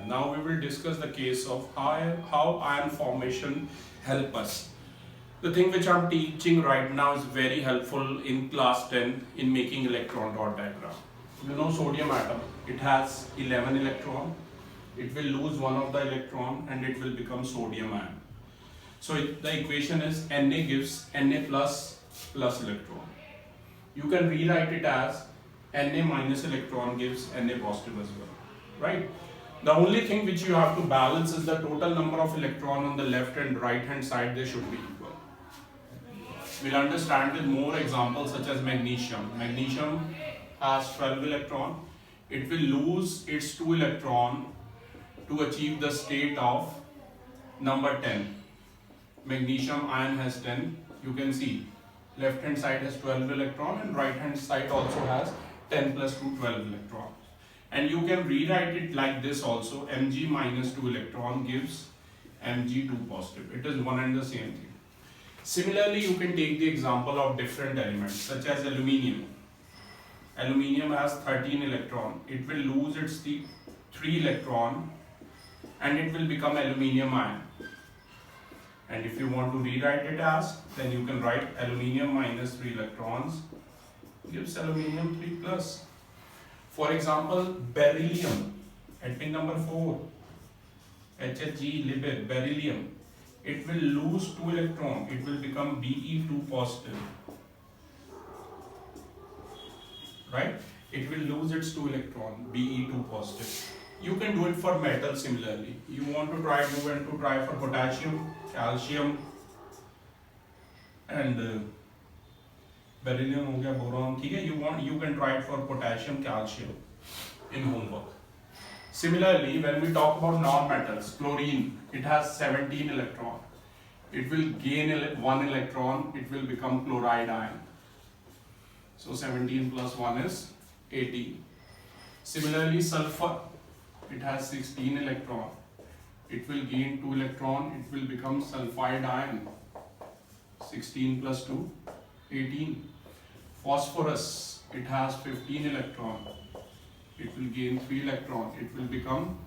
ion. Now we will discuss the case of how ion formation help us. The thing which I'm teaching right now is very helpful in class 10 in making electron dot diagram. You know sodium atom, it has 11 electron. It will lose one of the electron and it will become sodium ion. So the equation is Na gives Na plus electron. You can rewrite it as Na minus electron gives Na positive as well, right? The only thing which you have to balance is the total number of electron on the left and right hand side, they should be equal. We'll understand with more examples such as magnesium. Magnesium has 12 electron. It will lose its 2 electron to achieve the state of number 10. Magnesium ion has 10. You can see left hand side has 12 electron and right hand side also has 10 plus 2, 12 electron. And you can rewrite it like this also. Mg minus 2 electron gives Mg2 positive. It is one and the same thing. Similarly, you can take the example of different elements such as aluminium. Aluminium has 13 electron. It will lose its 3 electron and it will become aluminium ion. And if you want to rewrite it as, then you can write aluminium minus 3 electrons gives aluminium 3 plus. For example, beryllium, atomic number 4, HG lipid, beryllium, it will lose 2 electrons, it will become Be2 positive, right? It will lose its 2 electron, Be2 positive. You can do it for metal similarly. You want to try for potassium, calcium, and beryllium हो गया, boron, ठीक है? You can try it for potassium, calcium in homework. Similarly, when we talk about non-metals, chlorine, it has 17 electron. It will gain 1 electron, it will become chloride ion. So 17 plus 1 is 18. Similarly, sulfur, it has 16 electron. It will gain 2 electron, it will become sulfide ion. 16 plus 2, 18. Phosphorus, it has 15 electron. It will gain 3 electron. It will become